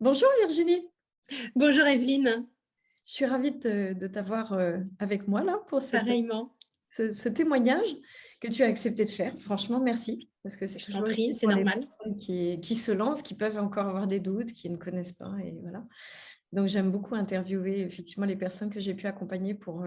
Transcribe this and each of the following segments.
Bonjour Virginie, Bonjour Evelyne, je suis ravie de t'avoir avec moi là pour pareillement. ce témoignage que tu as accepté de faire. Franchement, merci, parce que c'est Je t'en toujours prie, utile c'est pour les normal. personnes qui se lancent, qui peuvent encore avoir des doutes, qui ne connaissent pas. Et voilà. Donc j'aime beaucoup interviewer effectivement les personnes que j'ai pu accompagner pour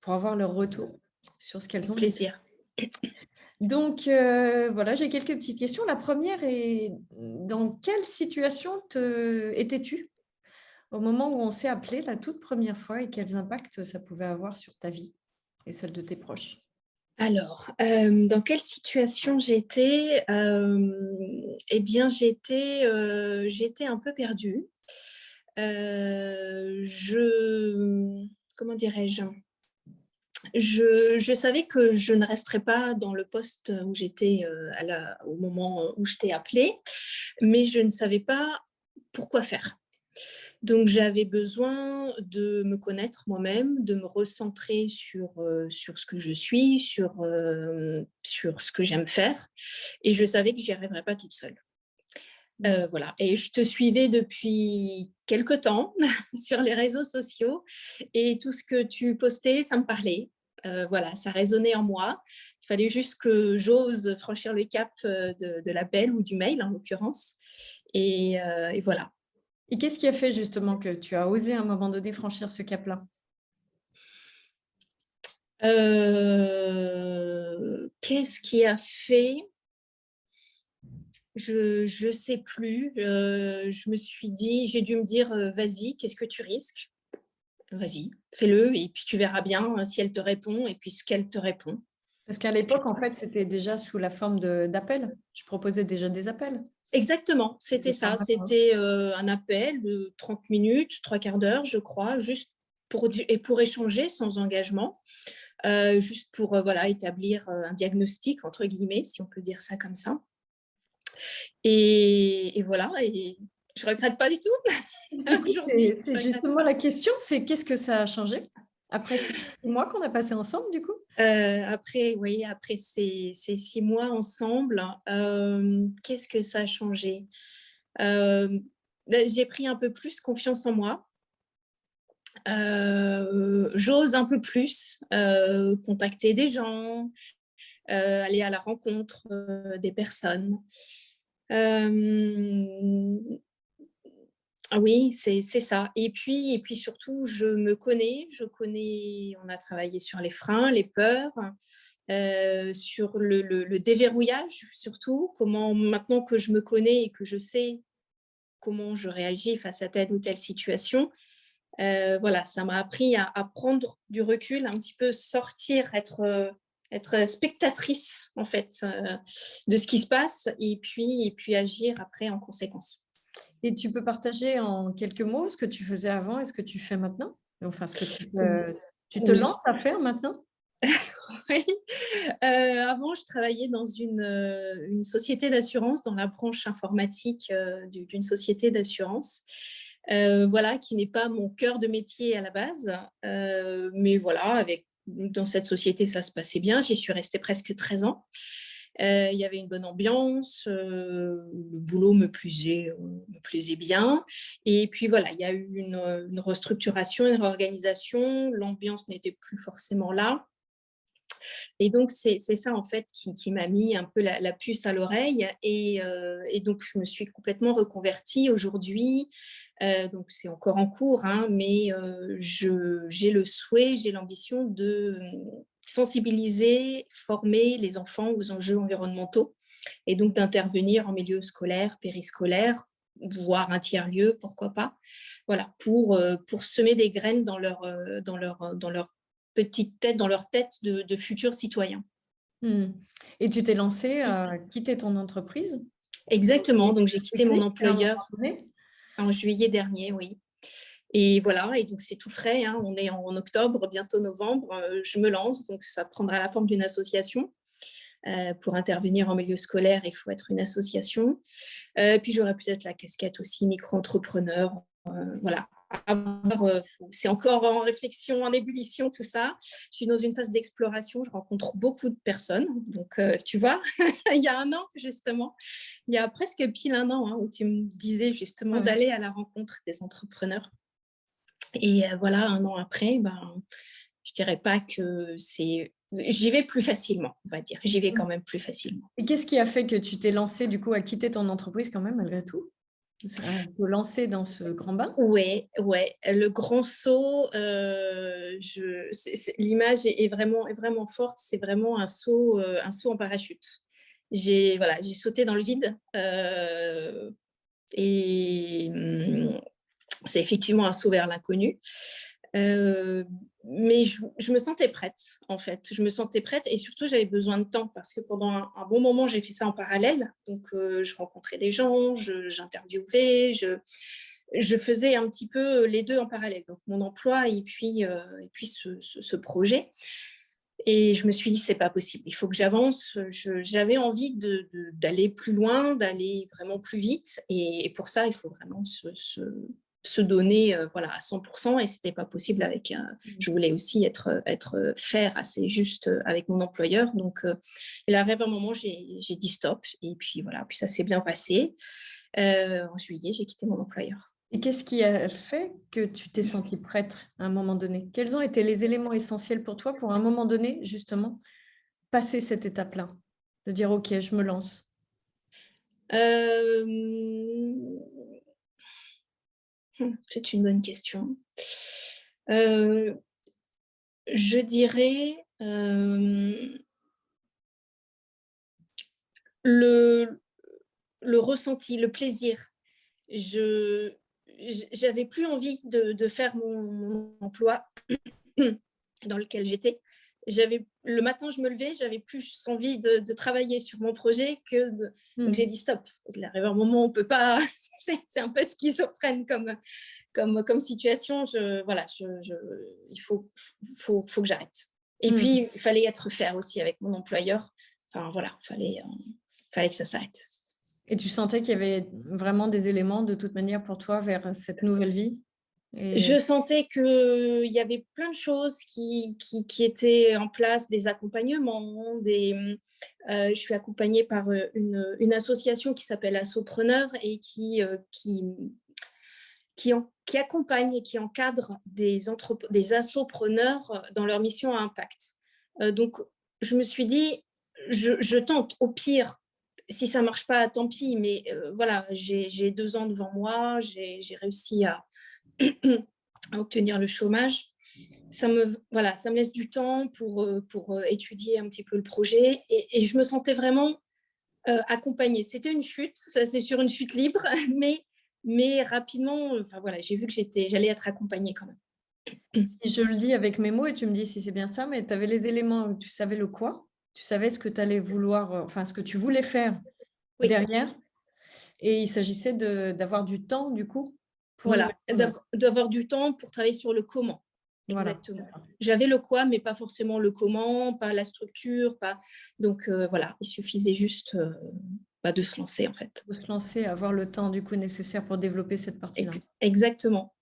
avoir leur retour sur ce qu'elles Avec ont vécu. plaisir. Donc voilà, j'ai quelques petites questions. La première est, dans quelle situation étais-tu au moment où on s'est appelé la toute première fois et quels impacts ça pouvait avoir sur ta vie et celle de tes proches? Alors, dans quelle situation j'étais Eh bien, j'étais un peu perdue. Comment dirais-je? Je savais que je ne resterais pas dans le poste où j'étais au moment où je t'ai appelée, mais je ne savais pas pourquoi faire. Donc, j'avais besoin de me connaître moi-même, de me recentrer sur ce que je suis, sur ce que j'aime faire. Et je savais que j'y arriverais pas toute seule. Mmh. Voilà. Et je te suivais depuis quelque temps sur les réseaux sociaux et tout ce que tu postais, ça me parlait. Voilà, ça résonnait en moi. Il fallait juste que j'ose franchir le cap de l'appel ou du mail, en l'occurrence. Et voilà. Et qu'est-ce qui a fait justement que tu as osé à un moment donné franchir ce cap-là? Qu'est-ce qui a fait? Je sais plus. Je me suis dit, j'ai dû me dire, vas-y, qu'est-ce que tu risques? Vas-y, fais-le et puis tu verras bien si elle te répond et puis ce qu'elle te répond. Parce qu'à l'époque, en fait, c'était déjà sous la forme d'appels. Je proposais déjà des appels. Exactement, c'était C'est ça. sympa, quoi. C'était un appel de 30 minutes, trois quarts d'heure, je crois, juste pour échanger sans engagement, juste pour voilà, établir un diagnostic, entre guillemets, si on peut dire ça comme ça. Et voilà, et je regrette pas du tout Du coup, aujourd'hui, je c'est regrette justement pas. la question, c'est qu'est-ce que ça a changé après 6 mois qu'on a passé ensemble, du coup? Après, oui, après ces 6 mois ensemble, qu'est-ce que ça a changé? J'ai pris un peu plus confiance en moi. J'ose un peu plus contacter des gens, aller à la rencontre des personnes. Euh, ah oui, c'est ça. Et puis surtout, on a travaillé sur les freins, les peurs, sur le déverrouillage surtout, comment maintenant que je me connais et que je sais comment je réagis face à telle ou telle situation, voilà, ça m'a appris à prendre du recul, un petit peu sortir, être spectatrice en fait de ce qui se passe et puis agir après en conséquence. Et tu peux partager en quelques mots ce que tu faisais avant et ce que tu fais maintenant? Enfin, ce que tu te Oui, lances à faire maintenant? oui. Avant, je travaillais dans une société d'assurance, dans la branche informatique d'une société d'assurance. Voilà, qui n'est pas mon cœur de métier à la base. Mais voilà, dans cette société, ça se passait bien. J'y suis restée presque 13 ans. Il y avait une bonne ambiance, le boulot me plaisait bien. Et puis voilà, il y a eu une restructuration, une réorganisation. L'ambiance n'était plus forcément là. Et donc, c'est ça, en fait, qui m'a mis un peu la puce à l'oreille. Et donc, je me suis complètement reconvertie aujourd'hui. Donc, c'est encore en cours, hein, mais j'ai le souhait, j'ai l'ambition de sensibiliser, former les enfants aux enjeux environnementaux et donc d'intervenir en milieu scolaire, périscolaire, voire un tiers-lieu, pourquoi pas. Voilà, pour semer des graines dans leur petite tête, dans leur tête de futurs citoyens. Mmh. Et tu t'es lancée à quitter ton entreprise Exactement, et donc j'ai quitté mon à un moment employeur donné? en juillet dernier, oui. Et voilà, et donc c'est tout frais, hein, on est en octobre, bientôt novembre, je me lance, donc ça prendra la forme d'une association. Pour intervenir en milieu scolaire, il faut être une association. Puis j'aurai peut-être la casquette aussi micro-entrepreneur, voilà, c'est encore en réflexion, en ébullition, tout ça. Je suis dans une phase d'exploration, je rencontre beaucoup de personnes. Donc, tu vois, il y a un an, justement, il y a presque pile un an, hein, où tu me disais justement Ouais. d'aller à la rencontre des entrepreneurs. Et voilà, un an après, ben, je dirais pas que c'est... J'y vais plus facilement, on va dire. J'y vais quand même plus facilement. Et qu'est-ce qui a fait que tu t'es lancée du coup à quitter ton entreprise quand même malgré tout? À te lancer dans ce grand bain? Ouais, ouais, le grand saut, l'image est vraiment forte. C'est vraiment un saut en parachute. Voilà, j'ai sauté dans le vide et c'est effectivement un saut vers l'inconnu. Mais je me sentais prête, en fait. Je me sentais prête et surtout, j'avais besoin de temps parce que pendant un bon moment, j'ai fait ça en parallèle. Donc, je rencontrais des gens, j'interviewais, je faisais un petit peu les deux en parallèle. Donc, mon emploi et puis ce projet. Et je me suis dit, c'est pas possible, il faut que j'avance. J'avais envie d'aller plus loin, d'aller vraiment plus vite. Et pour ça, il faut vraiment se donner voilà, à 100%. Et c'était pas possible avec je voulais aussi être faire assez juste avec mon employeur. Donc, il arrive un moment, j'ai dit stop. Et puis voilà, puis ça s'est bien passé. En juillet, j'ai quitté mon employeur. Et qu'est-ce qui a fait que tu t'es sentie prête à un moment donné? Quels ont été les éléments essentiels pour toi pour à un moment donné, justement, passer cette étape-là? De dire: «OK, je me lance». Euh, C'est une bonne question. Euh, je dirais le, le ressenti, le plaisir. Je J'avais plus envie de faire mon emploi dans lequel j'étais. Le matin, je me levais, j'avais plus envie de travailler sur mon projet donc j'ai dit stop. Il arrive un moment où on peut pas, c'est un peu schizophrène comme situation. Il faut que j'arrête. Et Mmh. puis, il fallait être fair aussi avec mon employeur. Enfin, voilà, fallait que ça s'arrête. Et tu sentais qu'il y avait vraiment des éléments de toute manière pour toi vers cette nouvelle vie? Et Je sentais qu'il y avait plein de choses qui étaient en place, des accompagnements, je suis accompagnée par une association qui s'appelle Assopreneur et qui accompagne et qui encadre des assopreneurs dans leur mission à impact. Donc, je me suis dit, je tente, au pire, si ça ne marche pas, tant pis, mais voilà, j'ai 2 ans devant moi, j'ai réussi à obtenir le chômage. Voilà, ça me laisse du temps pour étudier un petit peu le projet et je me sentais vraiment accompagnée. C'était une chute, ça c'est sur une chute libre, mais rapidement, enfin voilà, j'ai vu que j'allais être accompagnée quand même. si je le dis avec mes mots et tu me dis si c'est bien ça, mais tu avais les éléments, tu savais le quoi, tu savais ce que tu allais vouloir, enfin ce que tu voulais faire Oui, derrière et il s'agissait d'avoir du temps du coup pour le voilà, mettre en œuvre. d'avoir du temps pour travailler sur le comment. Voilà, Exactement. d'accord. J'avais le quoi, mais pas forcément le comment, pas la structure, pas. Donc voilà, il suffisait juste de se lancer en fait. De se lancer, avoir le temps du coup nécessaire pour développer cette partie-là. Exactement.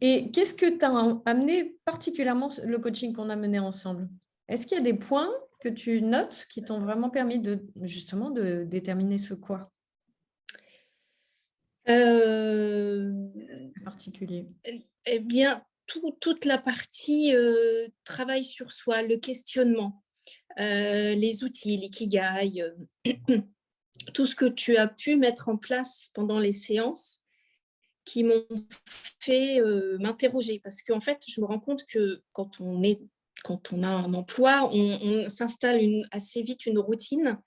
Et qu'est-ce que t'a amené particulièrement le coaching qu'on a mené ensemble? Est-ce qu'il y a des points que tu notes qui t'ont vraiment permis justement de déterminer ce quoi Euh, particulier? Eh bien, toute la partie travail sur soi, le questionnement, les outils, l'ikigai, tout ce que tu as pu mettre en place pendant les séances qui m'ont fait m'interroger. Parce qu'en fait, je me rends compte que quand on a un emploi, on s'installe assez vite une routine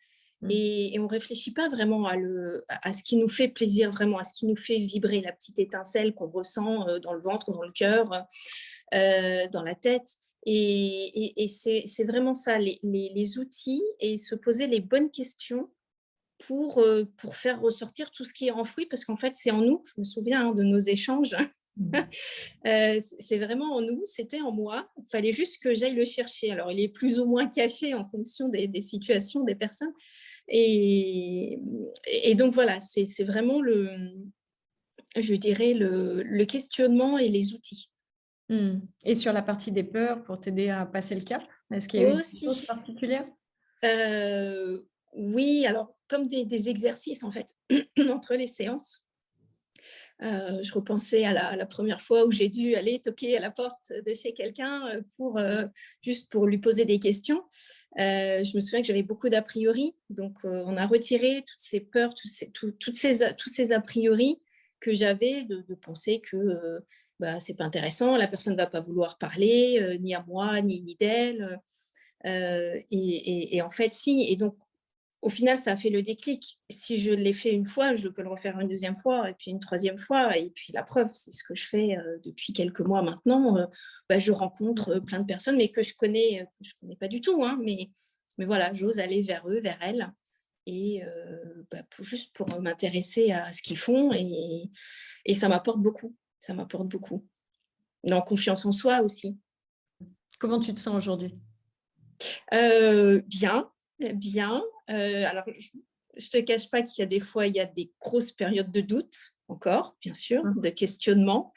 Mmh. et on ne réfléchit pas vraiment à ce qui nous fait plaisir, vraiment, à ce qui nous fait vibrer, la petite étincelle qu'on ressent dans le ventre, dans le cœur, dans la tête. Et c'est vraiment ça, les outils et se poser les bonnes questions pour faire ressortir tout ce qui est enfoui, parce qu'en fait, c'est en nous. Je me souviens de nos échanges. Mmh. C'est vraiment en nous, c'était en moi. Il fallait juste que j'aille le chercher. Alors, il est plus ou moins caché en fonction des situations, des personnes. Et donc, voilà, c'est vraiment je dirais le questionnement et les outils. Et sur la partie des peurs, pour t'aider à passer le cap, est-ce qu'il y a eu des choses Aussi, particulières? oui, alors comme des exercices en fait, entre les séances. Je repensais à la première fois où j'ai dû aller toquer à la porte de chez quelqu'un, juste pour lui poser des questions. Je me souviens que j'avais beaucoup d'a priori, donc on a retiré toutes ces peurs, tous ces a priori que j'avais de penser que, bah, c'est pas intéressant, la personne va pas vouloir parler, ni à moi, ni d'elle, et en fait si. Et donc au final, ça a fait le déclic. Si je l'ai fait une fois, je peux le refaire une deuxième fois et puis une troisième fois. Et puis la preuve, c'est ce que je fais depuis quelques mois maintenant. Bah, je rencontre plein de personnes, mais que je connais pas du tout, hein, mais voilà, j'ose aller vers eux, vers elles, et bah, juste pour m'intéresser à ce qu'ils font. Et ça m'apporte beaucoup. Ça m'apporte beaucoup. En confiance en soi aussi. Comment tu te sens aujourd'hui? Bien, bien. Alors, je te cache pas qu'il y a des fois, il y a des grosses périodes de doute encore, bien sûr, Mmh. de questionnement,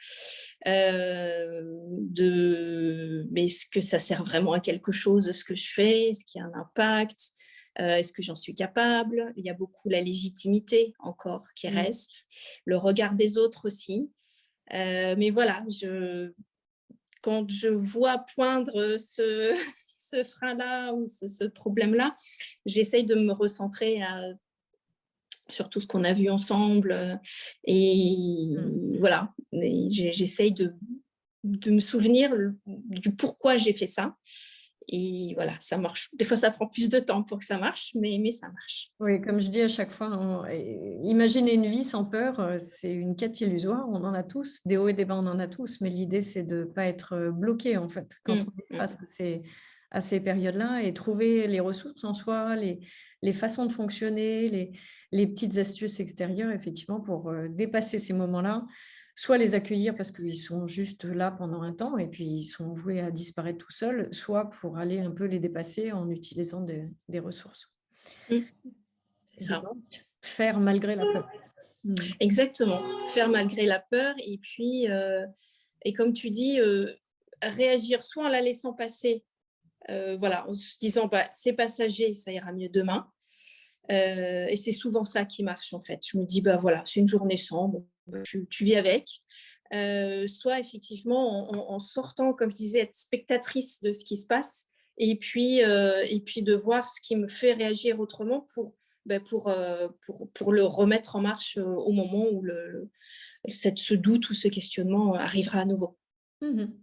mais est-ce que ça sert vraiment à quelque chose, ce que je fais? Est-ce qu'il y a un impact? Est-ce que j'en suis capable? Il y a beaucoup la légitimité encore qui Mmh. reste, le regard des autres aussi. Mais voilà, quand je vois poindre ce frein-là ou ce problème-là, j'essaye de me recentrer sur tout ce qu'on a vu ensemble. Mmh. Et voilà, et j'essaye de me souvenir du pourquoi j'ai fait ça. Et voilà, ça marche. Des fois, ça prend plus de temps pour que ça marche, mais ça marche. Oui, comme je dis à chaque fois, imaginer une vie sans peur, c'est une quête illusoire. On en a tous, des hauts et des bas, on en a tous, mais l'idée, c'est de ne pas être bloqué, en fait, quand Mm, on est mm. face à ces périodes-là, et trouver les ressources en soi, les façons de fonctionner, les petites astuces extérieures, effectivement, pour dépasser ces moments-là, soit les accueillir parce qu'ils sont juste là pendant un temps et puis ils sont voués à disparaître tout seuls, soit pour aller un peu les dépasser en utilisant des ressources. Mm, c'est Et ça. donc, faire malgré la peur. Mmh. Exactement. Faire malgré la peur. Et puis, et comme tu dis, réagir soit en la laissant passer, voilà, en se disant bah, c'est passager, ça ira mieux demain. Et c'est souvent ça qui marche en fait. Je me dis bah voilà, c'est une journée sans, bon, bah, tu vis avec. Soit effectivement en sortant, comme je disais, être spectatrice de ce qui se passe, et puis de voir ce qui me fait réagir autrement bah, pour le remettre en marche au moment où ce doute ou ce questionnement arrivera à nouveau. Mmh mh.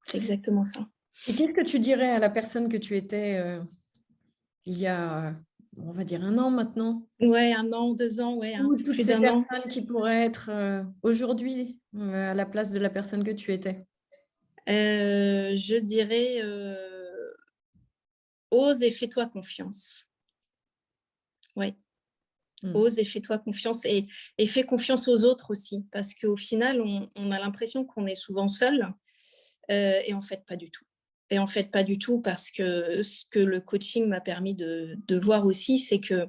C'est exactement ça. Et qu'est-ce que tu dirais à la personne que tu étais, il y a, on va dire 1 an maintenant? Ouais, 1 an, 2 ans, ouais, un Ou peu toutes plus ces d'1 an. personnes qui pourraient être, aujourd'hui, à la place de la personne que tu étais? Je dirais, ose et fais-toi confiance. Ouais, Mmh. ose et fais-toi confiance, et fais confiance aux autres aussi, parce qu'au final, on a l'impression qu'on est souvent seul, et en fait, pas du tout. Et en fait, pas du tout, parce que ce que le coaching m'a permis de voir aussi, c'est que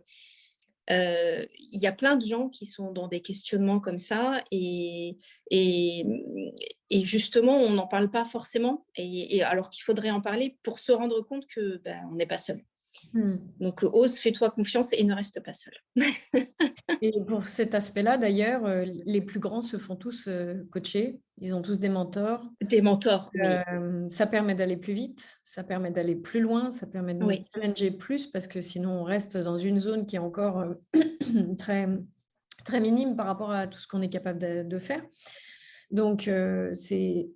il y a plein de gens qui sont dans des questionnements comme ça, et, et justement, on n'en parle pas forcément, et alors qu'il faudrait en parler pour se rendre compte que ben, on n'est pas seul. Mmh. Donc, ose, fais-toi confiance et ne reste pas seul. Et pour cet aspect-là, d'ailleurs, les plus grands se font tous, coacher. Ils ont tous des mentors. Des mentors, oui, Ça permet d'aller plus vite, ça permet d'aller plus loin, ça permet de nous oui, challenger plus parce que sinon on reste dans une zone qui est encore, très très minime par rapport à tout ce qu'on est capable de faire. Donc c'est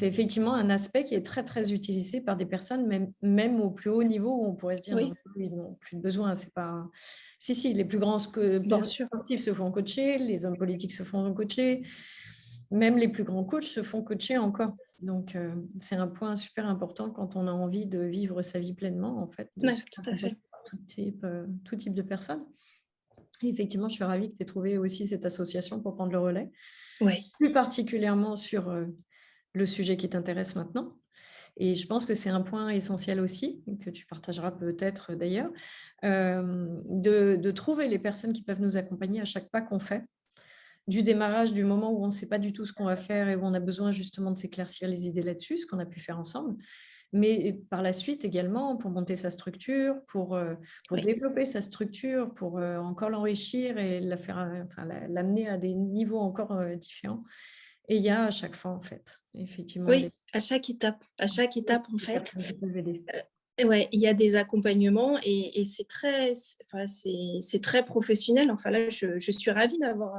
effectivement un aspect qui est très, très utilisé par des personnes même au plus haut niveau où on pourrait se dire: «Non, oui, eux, ils n'ont plus de besoin», c'est pas si, si, les plus grands bien sûr. sportifs se font coacher, les hommes politiques se font coacher, même les plus grands coachs se font coacher encore. Donc c'est un point super important quand on a envie de vivre sa vie pleinement, en fait, de se Ouais, faire tout à accompagner fait. par tout type de personnes. Et effectivement, je suis ravie que tu aies trouvé aussi cette association pour prendre le relais, Oui, plus particulièrement sur, le sujet qui t'intéresse maintenant. Et je pense que c'est un point essentiel aussi, que tu partageras peut-être d'ailleurs, de trouver les personnes qui peuvent nous accompagner à chaque pas qu'on fait. du démarrage, du moment où on ne sait pas du tout ce qu'on va faire et où on a besoin justement de s'éclaircir les idées là-dessus, ce qu'on a pu faire ensemble. Mais par la suite également, pour monter sa structure, pour Oui, développer sa structure, pour encore l'enrichir et la faire, enfin, l'amener à des niveaux encore différents. Et il y a à chaque fois, en fait, effectivement, oui, à chaque étape en des fait. personnes qui peuvent aider. Ouais, il y a des accompagnements et enfin, c'est très professionnel. Enfin là, je suis ravie d'avoir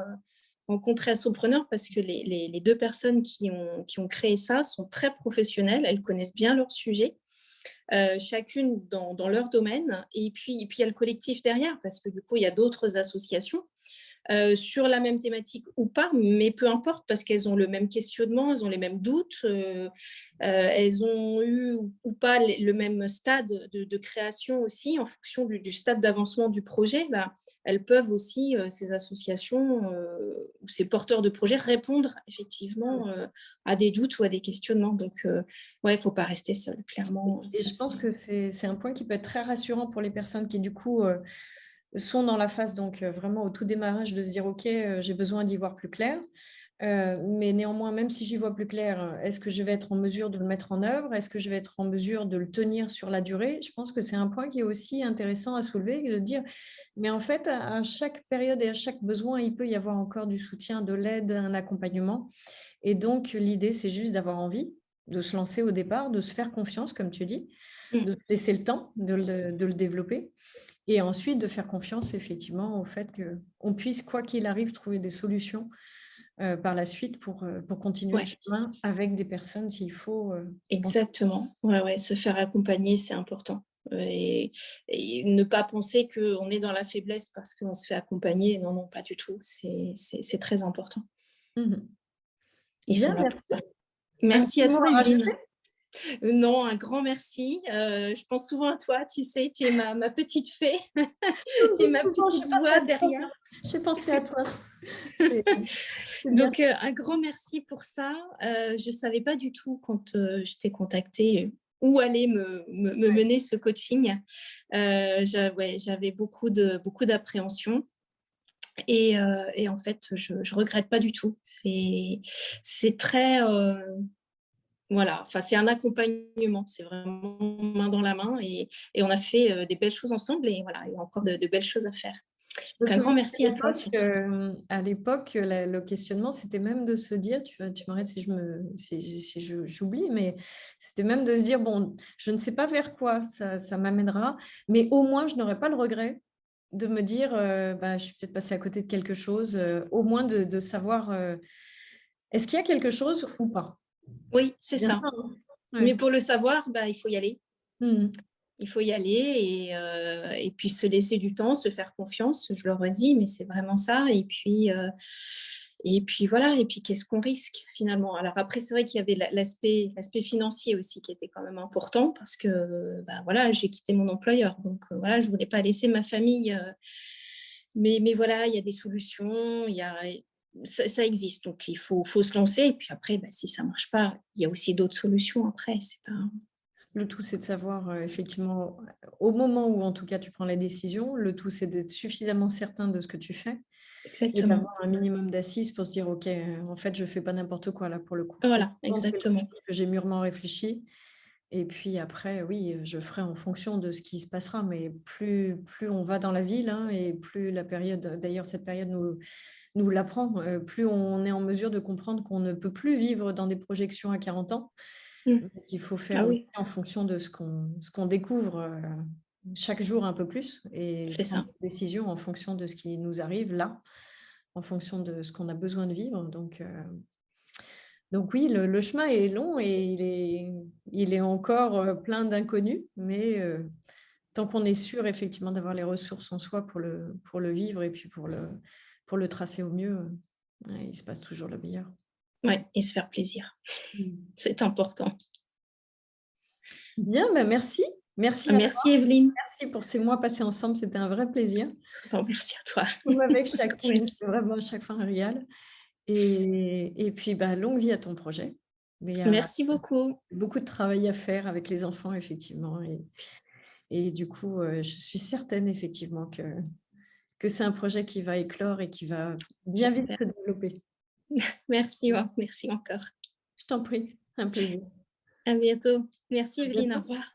rencontré Assopreneur parce que les deux personnes qui ont créé ça sont très professionnelles. Elles connaissent bien leur sujet. Chacune dans leur domaine. Et puis, il y a le collectif derrière, parce que du coup, il y a d'autres associations sur la même thématique ou pas, mais peu importe, parce qu'elles ont le même questionnement, elles ont les mêmes doutes, elles ont eu ou pas le même stade de création aussi, en fonction du stade d'avancement du projet. Bah, elles peuvent aussi, ces associations ou ces porteurs de projets, répondre effectivement à des doutes ou à des questionnements. Donc, ouais, il ne faut pas rester seul, clairement. Et Ça, je pense que c'est un point qui peut être très rassurant pour les personnes qui, du coup, sont dans la phase, donc vraiment au tout démarrage, de se dire, OK, j'ai besoin d'y voir plus clair. Mais néanmoins, même si j'y vois plus clair, est-ce que je vais être en mesure de le mettre en œuvre? Est-ce que je vais être en mesure de le tenir sur la durée? Je pense que c'est un point qui est aussi intéressant à soulever, de dire, mais en fait, à chaque période et à chaque besoin, il peut y avoir encore du soutien, de l'aide, un accompagnement. Et donc, l'idée, c'est juste d'avoir envie de se lancer au départ, de se faire confiance, comme tu dis, mm, de se laisser le temps de le développer et ensuite de faire confiance effectivement au fait qu'on puisse, quoi qu'il arrive, trouver des solutions par la suite pour continuer le ouais. chemin avec des personnes s'il faut. Exactement. Ouais, ouais, se faire accompagner, c'est important. Et ne pas penser qu'on est dans la faiblesse parce qu'on se fait accompagner. Non, non, pas du tout. C'est très important. Mhm. Ils Bien, sont là pour merci. ça. Un Merci petit à mot toi, à Evelyne. rajouter? Non, un grand merci. Je pense souvent à toi. Tu sais, tu es ma petite fée. Non, Tu es ma souvent, petite voix derrière. j'ai pensé à toi. C'est c'est bien. Donc, un grand merci pour ça. Je ne savais pas du tout quand je t'ai contacté où allait me mener ce coaching. Ouais, j'avais beaucoup d'appréhension. Et en fait, je ne regrette pas du tout. C'est très... voilà, enfin, c'est un accompagnement. C'est vraiment main dans la main. Et on a fait des belles choses ensemble. Et voilà, il y a encore de belles choses à faire. Je me Donc, un souviens grand merci à toi surtout. à l'époque, le questionnement, c'était même de se dire, tu m'arrêtes si j'oublie, mais c'était même de se dire, bon, je ne sais pas vers quoi ça m'amènera, mais au moins, je n'aurais pas le regret de me dire, bah, je suis peut-être passée à côté de quelque chose, au moins de savoir, est-ce qu'il y a quelque chose ou pas? Oui, c'est Bien ça. ça, hein? Mais Ouais. pour le savoir, bah, il faut y aller. Mhm. Il faut y aller et puis se laisser du temps, se faire confiance, je le redis, mais c'est vraiment ça. Et puis voilà, et puis qu'est-ce qu'on risque finalement? Alors après, c'est vrai qu'il y avait l'aspect financier aussi qui était quand même important parce que bah, voilà, j'ai quitté mon employeur. Donc voilà, je ne voulais pas laisser ma famille. Mais voilà, il y a des solutions, ça existe. Donc il faut se lancer. Et puis après, bah, si ça ne marche pas, il y a aussi d'autres solutions après. C'est pas... Le tout, c'est de savoir effectivement, au moment où en tout cas tu prends la décision, le tout, c'est d'être suffisamment certain de ce que tu fais et Exactement. d'avoir un minimum d'assises pour se dire, OK, en fait, je ne fais pas n'importe quoi là pour le coup. Je Voilà, tente quelque exactement. chose que j'ai mûrement réfléchi et puis après, oui, je ferai en fonction de ce qui se passera. Mais plus on va dans la ville hein, et plus la période, d'ailleurs cette période nous l'apprend, plus on est en mesure de comprendre qu'on ne peut plus vivre dans des projections à 40 ans. Mmh. Donc, il faut faire Ah aussi oui, en fonction de ce qu'on découvre chaque jour un peu plus et c'est prendre ça. des décisions en fonction de ce qui nous arrive là, en fonction de ce qu'on a besoin de vivre. Donc oui, le chemin est long et il est encore plein d'inconnus, mais tant qu'on est sûr effectivement d'avoir les ressources en soi pour le vivre et puis pour le tracer au mieux, ouais, il se passe toujours le meilleur. Ouais, et se faire plaisir, Mm. c'est important. Bien, ben merci. Merci à toi. Merci Evelyne. Merci pour ces mois passés ensemble, c'était un vrai plaisir. Non, merci à toi. Comme avec chacune, c'est vraiment à chaque fois un régal. Et puis, bah, longue vie à ton projet. Il y a Merci beaucoup. beaucoup de travail à faire avec les enfants, effectivement. Et du coup, je suis certaine, effectivement, que c'est un projet qui va éclore et qui va bien vite J'espère. se développer. Merci, merci encore. Je t'en prie, un plaisir. À bientôt. Merci À Evelyne, au bientôt. revoir.